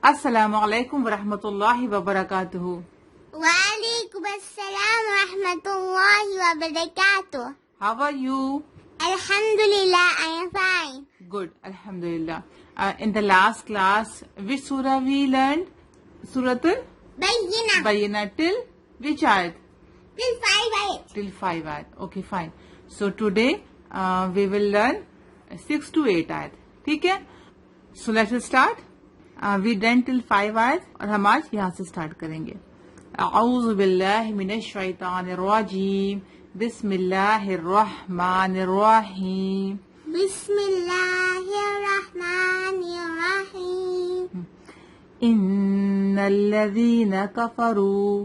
السلام علیکم ورحمۃ اللہ وبرکاتہ. وعلیکم السلام ورحمۃ اللہ وبرکاتہ. How are you? Alhamdulillah, I am fine. Good, alhamdulillah. In the last class, which surah we learned? Surah Bayyina. Bayyina till which ayat? Till 5 ayat. Till 5 ayat. Okay, fine. So today we will learn 6 to 8 ayat. ٹھیک ہے. So let's start. We done till 5 ayat اور ہم آج یہاں سے start کریں گے. اعوذ باللہ من الشیطان الرجیم. بسم اللہ الرحمن الرحیم. بسم اللہ الرحمن الرحیم. ان الذین کفروا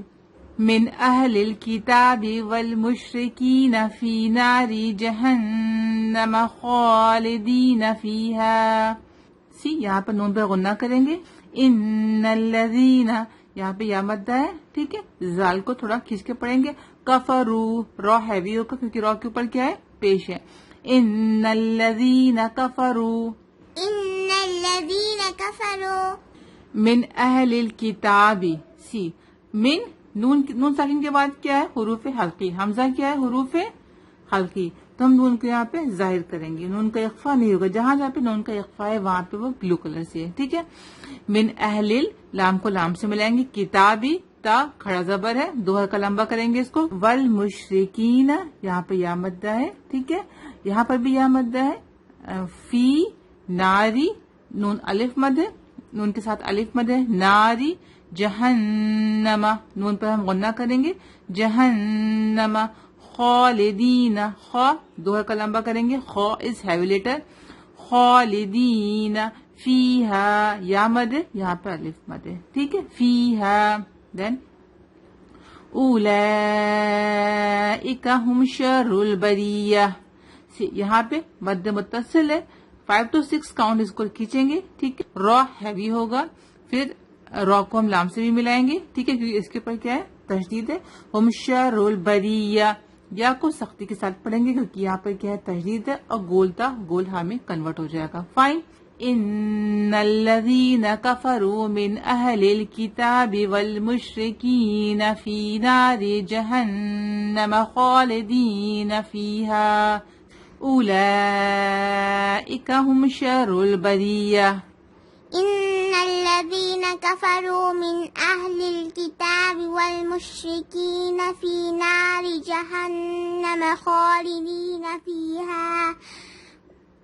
من اہل الکتاب والمشرکین فی نار جہنم خالدین فیہا. یہاں پر نون پہ غنہ کریں گے. ان الذین یہاں پہ یا مدہ ہے. ٹھیک ہے. زال کو تھوڑا کھینچ کے پڑھیں گے. کفرو رو ہیوی ہوگا کیونکہ رو کے اوپر کیا ہے پیش ہے. ان الذین کفرو ان الذین کفروا من اہل الکتاب. من نون ساکن کے بعد کیا ہے حروف حلقی. حمزہ کیا ہے حروف حلقی. تو ہم نون کو یہاں پہ ظاہر کریں گے. نون کا اخفا نہیں ہوگا. جہاں پہ نون کا اخفا ہے وہاں پہ وہ بلو کلر سے ہے. ٹھیک ہے. من اہل لام کو لام سے ملائیں گے. کتابی تا کھڑا زبر ہے. دو حرکہ لمبا کریں گے اس کو. والمشرکین یہاں پہ یا مدہ ہے. ٹھیک ہے. یہاں پر بھی یا مدہ ہے. فی ناری نون الف مد ہے. نون کے ساتھ الف مد ہے. ناری جہنم نون پر ہم غنہ کریں گے. جہنم خالدین خا دو حرکہ لمبا کریں گے. خا از ہیوی لیٹر. خالدین فیہا یا مد ہے. یہاں پر الف مد ہے. ٹھیک ہے. فیہا. دین اولئک ہم شر البریہ. یہاں پہ مد متصل ہے. 5 to 6 کاؤنٹ اس کو کھینچیں گے. ٹھیک ہے. را ہیوی ہوگا. پھر را کو ہم لام سے بھی ملائیں گے. ٹھیک ہے کیونکہ اس کے اوپر کیا ہے تشدید ہے. ہم شر البریہ یا کو سختی کے ساتھ پڑھیں گے کیونکہ یہاں پر کیا ہے تشدید ہے اور گول تا گول ہاں میں کنورٹ ہو جائے گا. فائن. ان الذین کفروا من اہل الکتاب والمشرکین فی نار جہنم خالدین فیہا اولئک ہم شر البریہ. ان الذین کفروا من اہل الکتاب والمشرکین فی نار جہنم خالدین فیہا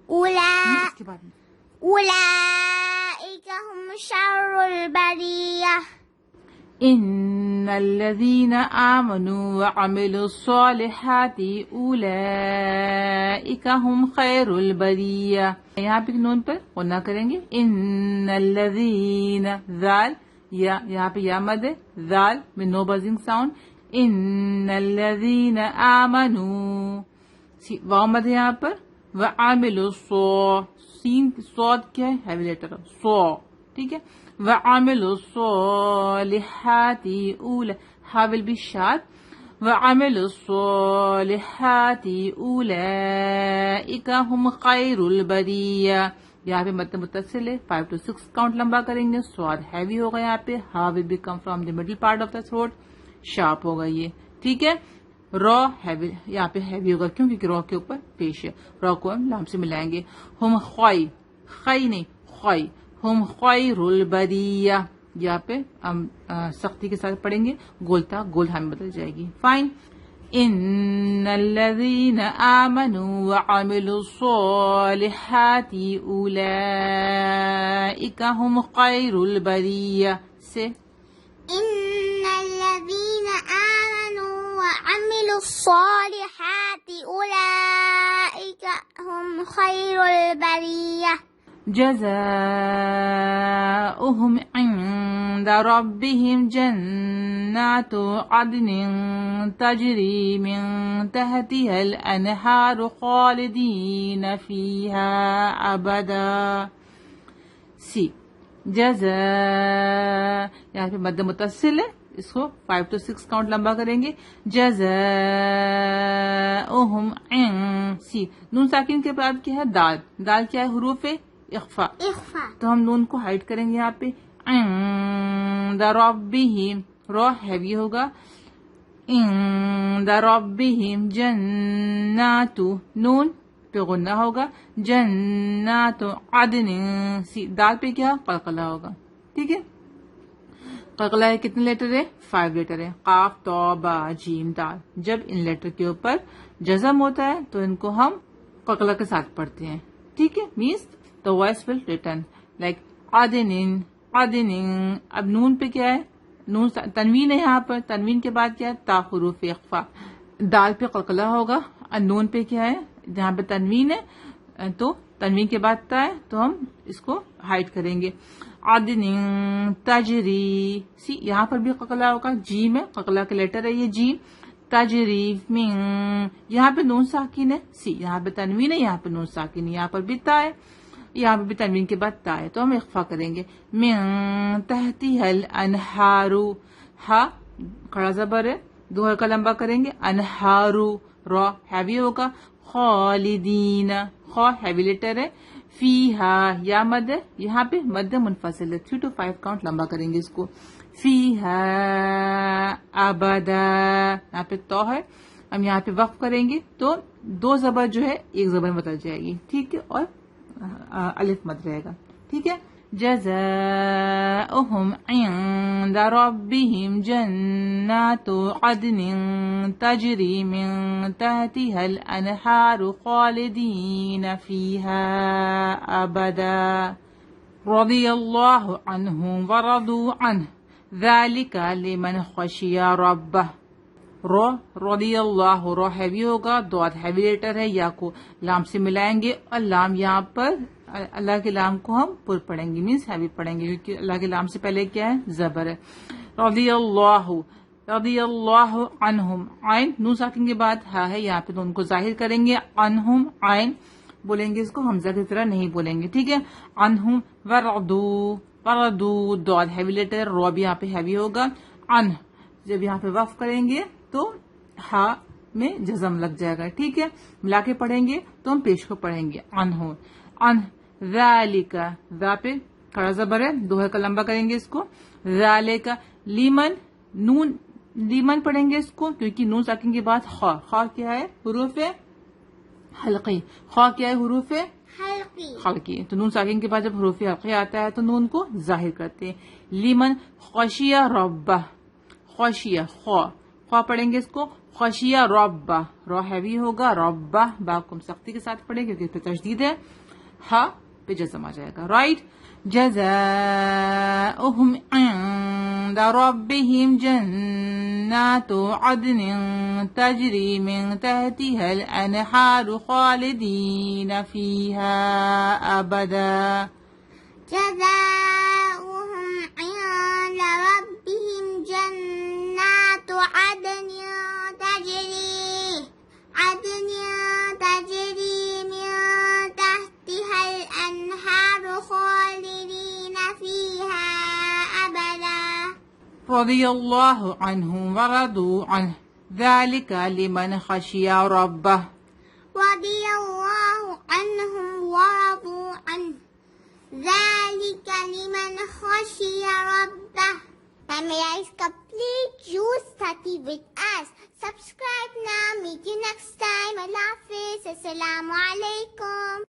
اس کے بعد اولئک ہم شر البریہ. ان الذین آمنوا وعملوا الصالحات اولئک ہم خیر البریہ. یہاں پہ نون پر غنہ کریں گے. ان الذین ذال یا یہاں پہ یا مد ہے. ذال میں نو بزنگ ساؤنڈ. ان الذین آمنوا واو مد ہے یہاں پر. وعملوا سین صاد کیا ہے ہیوی لیٹر سو. ٹھیک ہے. وعملوا الصالحات ہا ول بی شاد. وعملوا الصالحات اولئک ہم خیر البریہ. یہاں پہ مد متصل ہے. 5 to 6 کاؤنٹ لمبا کریں گے. سواد ہیوی ہوگا. یہاں پہ ہا will be come from the middle part of the throat. Sharp ہوگا یہ. ٹھیک ہے. را ہیوی یہاں پہ ہیوی ہوگا کیونکہ را کے اوپر پیش ہے. را کو ہم لام سے ملائیں گے. ہم خوائی خی نہیں خوائی. ہم خیر البریہ یہاں پہ ہم سختی کے ساتھ پڑھیں گے. گولتا گول ہم بدل جائے گی. فائن. ان الذین آمنوا وعملوا الصالحات اولئک ہم خیر البریہ سے. ان الذین آمنوا وعملوا الصالحات اولئک ہم خیر البریہ. جزاؤہم عند ربهم جنات عدن تجری من تحتها الانہار خالدین فیہا ابدا. یہاں پہ مد متصل ہے. اس کو 5 to 6 کاؤنٹ لمبا کریں گے. جزاؤہم نون ساکن کے بعد کیا ہے دال. دال کیا ہے حروف اخفا. تو ہم نون کو ہائڈ کریں گے یہاں پہ. عند ربهم رو ہیوی ہوگا عند ربهم جنات نون پہ غنہ ہوگا جنات عدن دال پہ کیا قلقلہ ہوگا. ٹھیک ہے. قلقلہ ہے کتنے لیٹر ہے 5 لیٹر ہے قاف تو با جیم دال. جب ان لیٹر کے اوپر جزم ہوتا ہے تو ان کو ہم قلقلہ کے ساتھ پڑھتے ہیں. ٹھیک ہے. Means the voice will return like عدن عدن. اب نون پہ کیا ہے نون تنوین ہے یہاں پر. تنوین کے بعد کیا ہے تا حروف اخفا. دال پہ قلقلہ ہوگا. نون پہ کیا ہے جہاں پہ تنوین ہے تو تنوین کے بعد تا ہے تو ہم اس کو ہائڈ کریں گے. عدن تجری یہاں پر بھی قلقلہ ہوگا. جیم ہے قلقلہ کا لیٹر ہے یہ جیم. تجری من یہاں پہ نون ساکن ہے یہاں پہ تنوین ہے یہاں پہ نون ساکن ہے یہاں پر بھی تا ہے یہاں پہ بھی تنوین کے بعد تا ہے تو ہم اخفا کریں گے. من تحتها الانہار ہا کھڑا زبر ہے 2 حرکہ لمبا کریں گے. انہارو رو ہیوی ہوگا. خالدین خو ہیوی لیٹر ہے. فیہا یا مد ہے یہاں پہ مد منفصل ہے 3 to 5 کاؤنٹ لمبا کریں گے اس کو. فیہا ابدا یہاں پہ تو ہے ہم یہاں پہ وقف کریں گے تو 2 زبر جو ہے 1 زبر میں بدل جائے گی. ٹھیک ہے. اور الف مد رہے گا. ٹھیک ہے. جزاؤہم عند ربهم جنات عدن تجری من تحتها الانہار خالدین فیہا ابدا رضی اللہ عنہم ورضوا عنہ ذالک لمن خشی ربہ. رو رضی اللہ رو ہیوی ہوگا. دعات ہیوی لیٹر ہے یا کو لام سے ملائیں گے اور لام یہاں پر اللہ کے لام کو ہم پر پڑھیں گے مینس ہیوی پڑھیں گے کیونکہ اللہ کے لام سے پہلے کیا ہے زبر ہے. رضی اللہ عنہم عین نون ساکن کے بعد ہا ہے یہاں پہ تو ان کو ظاہر کریں گے. عنہم عین بولیں گے اس کو حمزہ کی طرح نہیں بولیں گے. ٹھیک ہے. عنہم ورضوا دعات ہیوی لیٹر رو بھی یہاں پہ ہیوی ہوگا. عنہ جب یہاں پہ وقف کریں گے تو ہا میں جزم لگ جائے گا. ٹھیک ہے. ملا کے پڑھیں گے تو ہم پیش کو پڑھیں گے. عنہ عنہ ذالک ذا پہ کھڑا زبر ہے 2 حرکہ لمبا کریں گے اس کو. ذالک لیمن نون لیمن پڑھیں گے اس کو کیونکہ نون ساکن کے بعد خا کیا ہے حروف حلقی. خا کیا ہے حروف حلقی. تو نون ساکن کے بعد جب حروف حلقی آتا ہے تو نون کو ظاہر کرتے ہیں. لیمن خشیہ ربہ خشیہ خوا پڑھیں گے اس کو. خشیہ ربہ رو ہیوی ہوگا. ربہ با کو سختی کے ساتھ پڑھیں کیونکہ اس پہ تشدید ہے. ہا پہ جزم آ جائے گا. رائٹ. جزاؤہم عند ربهم جنات عدن تجری من تحتها الانہار خالدین فیہا ابدا. جزاؤہم عند ربهم جنات عدن تجری من تحتها الانہار خالدین فیہا ابدا رضی اللہ عنہم ورضوا عنہ ذالک لمن خشی ربہ. رضی اللہ عنہم ورضوا عنہ ذالک لمن خشی ربہ. Memorize complete. Use study with us. Subscribe now. Meet you next time. Allah Hafiz. Assalamu alaikum.